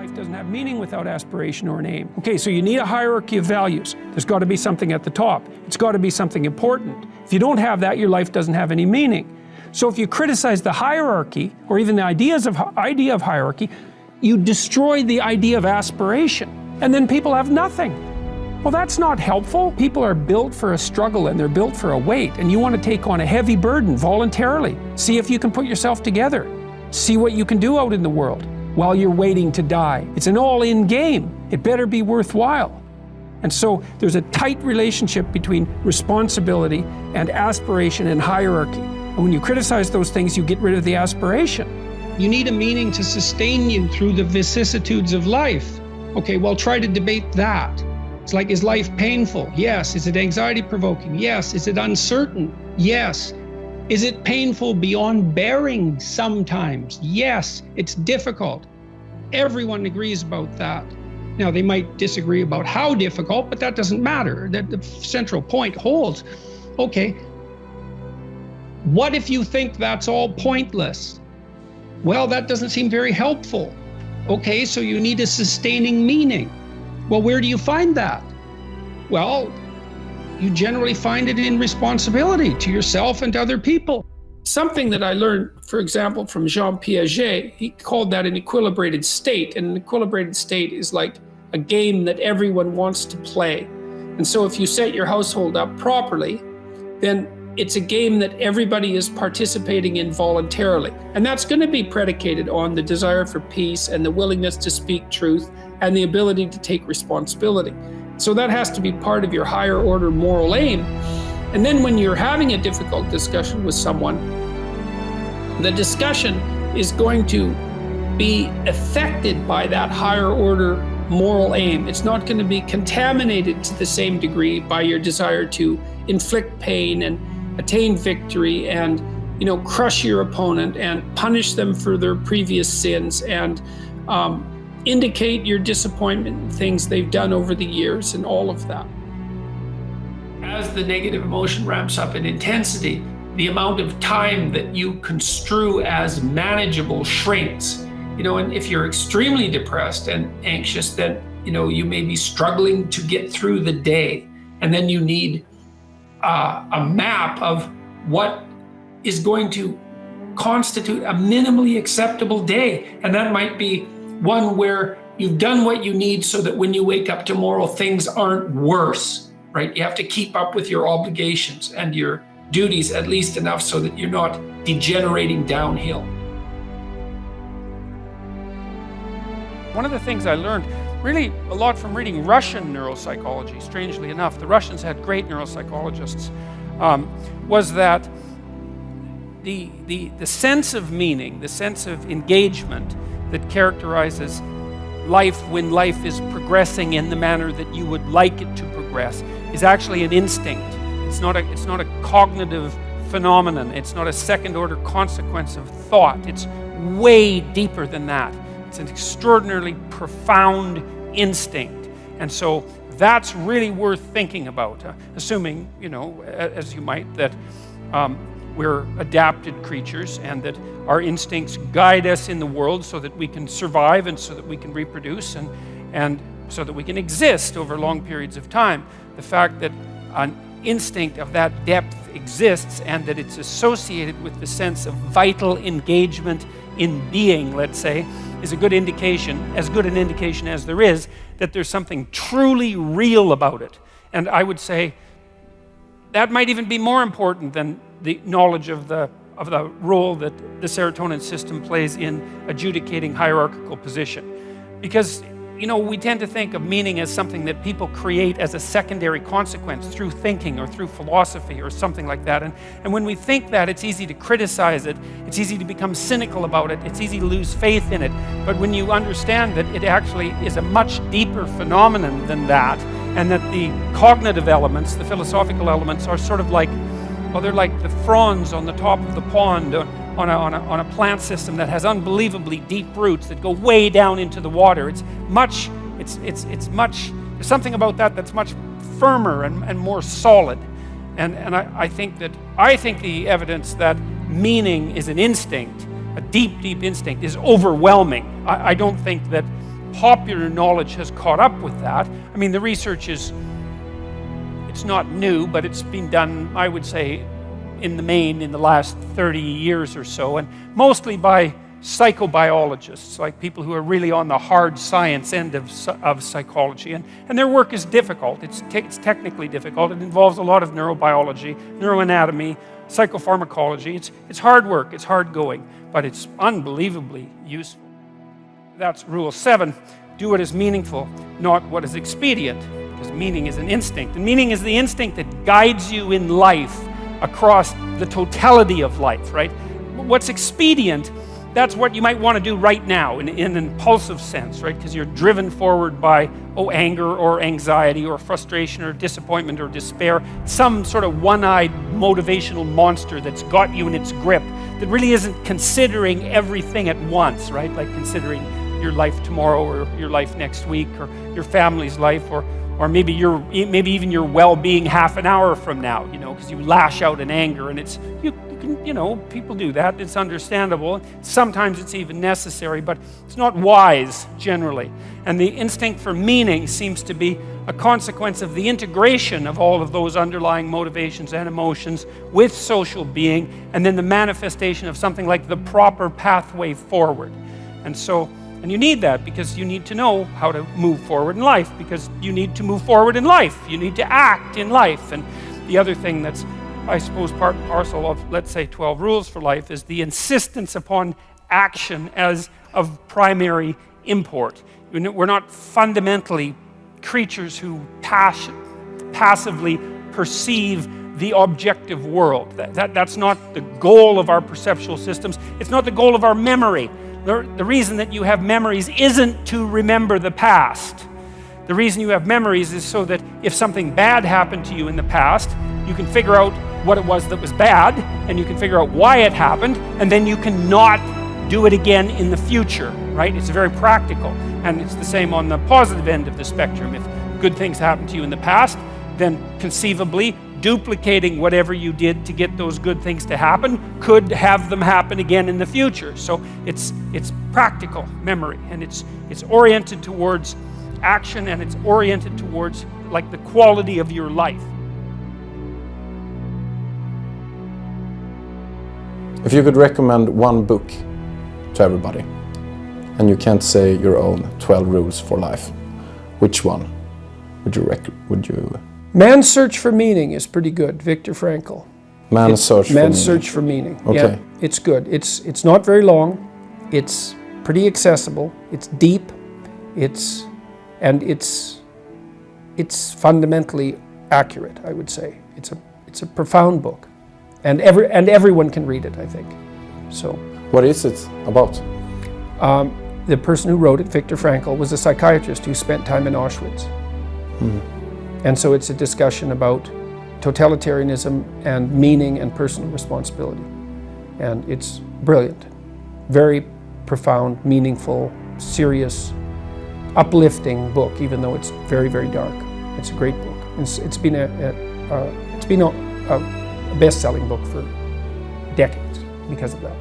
Life doesn't have meaning without aspiration or an aim. Okay, so you need a hierarchy of values. There's got to be something at the top. It's got to be something important. If you don't have that, your life doesn't have any meaning. So if you criticize the hierarchy, or even the idea of hierarchy, you destroy the idea of aspiration. And then people have nothing. Well, that's not helpful. People are built for a struggle and they're built for a weight, and you want to take on a heavy burden voluntarily. See if you can put yourself together. See what you can do out in the world while you're waiting to die. It's an all-in game. It better be worthwhile. And so there's a tight relationship between responsibility and aspiration and hierarchy. And when you criticize those things, you get rid of the aspiration. You need a meaning to sustain you through the vicissitudes of life. Okay, well, try to debate that. It's like, is life painful? Yes. Is it anxiety-provoking? Yes. Is it uncertain? Yes. Is it painful beyond bearing sometimes? Yes. It's difficult. Everyone agrees about that. Now, they might disagree about how difficult, but that doesn't matter. The central point holds. Okay, what if you think that's all pointless? Well, that doesn't seem very helpful. Okay, so you need a sustaining meaning. Well, where do you find that? Well, you generally find it in responsibility to yourself and to other people. Something that I learned, for example, from Jean Piaget, he called that an equilibrated state. And an equilibrated state is like a game that everyone wants to play. And so if you set your household up properly, then it's a game that everybody is participating in voluntarily. And that's going to be predicated on the desire for peace and the willingness to speak truth and the ability to take responsibility. So that has to be part of your higher order moral aim. And then when you're having a difficult discussion with someone, the discussion is going to be affected by that higher order moral aim. It's not going to be contaminated to the same degree by your desire to inflict pain and attain victory and, crush your opponent and punish them for their previous sins and indicate your disappointment in things they've done over the years and all of that. As the negative emotion ramps up in intensity, the amount of time that you construe as manageable shrinks. And if you're extremely depressed and anxious, then, you may be struggling to get through the day. And then you need a map of what is going to constitute a minimally acceptable day. And that might be one where you've done what you need so that when you wake up tomorrow, things aren't worse, right? You have to keep up with your obligations and your duties at least enough so that you're not degenerating downhill. One of the things I learned really a lot from reading Russian neuropsychology, strangely enough, the Russians had great neuropsychologists, was that the sense of meaning, the sense of engagement that characterizes life when life is progressing in the manner that you would like it to progress is actually an instinct. It's not a cognitive phenomenon. It's not a second-order consequence of thought. It's way deeper than that. It's an extraordinarily profound instinct. And so that's really worth thinking about, assuming, as you might, that we're adapted creatures and that our instincts guide us in the world so that we can survive and so that we can reproduce and so that we can exist over long periods of time. The fact that an instinct of that depth exists and that it's associated with the sense of vital engagement in being, let's say, is a good indication, as good an indication as there is, that there's something truly real about it. And I would say that might even be more important than the knowledge of the role that the serotonin system plays in adjudicating hierarchical position. Because we tend to think of meaning as something that people create as a secondary consequence through thinking or through philosophy or something like that. And when we think that, it's easy to criticize it. It's easy to become cynical about it. It's easy to lose faith in it. But when you understand that it actually is a much deeper phenomenon than that, and that the cognitive elements, the philosophical elements, are sort of like, they're like the fronds on the top of the pond on a plant system that has unbelievably deep roots that go way down into the water. It's much, there's something about that that's much firmer and more solid. And I think the evidence that meaning is an instinct, a deep, deep instinct, is overwhelming. I don't think that popular knowledge has caught up with that. I mean, the research it's not new, but it's been done, I would say, in the main in the last 30 years or so, and mostly by psychobiologists, like people who are really on the hard science end of psychology, and their work is difficult. It's technically difficult. It involves a lot of neurobiology, neuroanatomy, psychopharmacology. It's hard work, it's hard going, but it's unbelievably useful. That's rule 7. Do what is meaningful, not what is expedient, because meaning is an instinct, and meaning is the instinct that guides you in life across the totality of life, right? What's expedient, that's what you might want to do right now in an impulsive sense, right? Because you're driven forward by, anger or anxiety or frustration or disappointment or despair, some sort of one-eyed motivational monster that's got you in its grip that really isn't considering everything at once, right? Like considering your life tomorrow or your life next week or your family's life or maybe even your well-being half an hour from now, because you lash out in anger, and people do that. It's understandable. Sometimes it's even necessary, but it's not wise generally. And the instinct for meaning seems to be a consequence of the integration of all of those underlying motivations and emotions with social being, and then the manifestation of something like the proper pathway forward. And you need that because you need to know how to move forward in life, because you need to move forward in life. You need to act in life. And the other thing that's, I suppose, part and parcel of, let's say, 12 rules for life is the insistence upon action as of primary import. We're not fundamentally creatures who passively perceive the objective world. That's not the goal of our perceptual systems. It's not the goal of our memory. The reason that you have memories isn't to remember the past. The reason you have memories is so that if something bad happened to you in the past, you can figure out what it was that was bad, and you can figure out why it happened, and then you can not do it again in the future, right? It's very practical, and it's the same on the positive end of the spectrum. If good things happened to you in the past, then conceivably duplicating whatever you did to get those good things to happen could have them happen again in the future. So it's practical memory, and it's oriented towards action, and it's oriented towards like the quality of your life. If you could recommend one book to everybody, and you can't say your own 12 rules for life, which one would you? Man's Search for Meaning is pretty good, Viktor Frankl. Man's Search for Meaning. Okay. Yeah, it's good. It's not very long. It's pretty accessible. It's deep. It's fundamentally accurate, I would say. It's a profound book, and everyone can read it, I think. So. What is it about? The person who wrote it, Viktor Frankl, was a psychiatrist who spent time in Auschwitz. Mm-hmm. And so it's a discussion about totalitarianism and meaning and personal responsibility. And it's brilliant, very profound, meaningful, serious, uplifting book, even though it's very, very dark. It's a great book. It's been a best-selling book for decades because of that.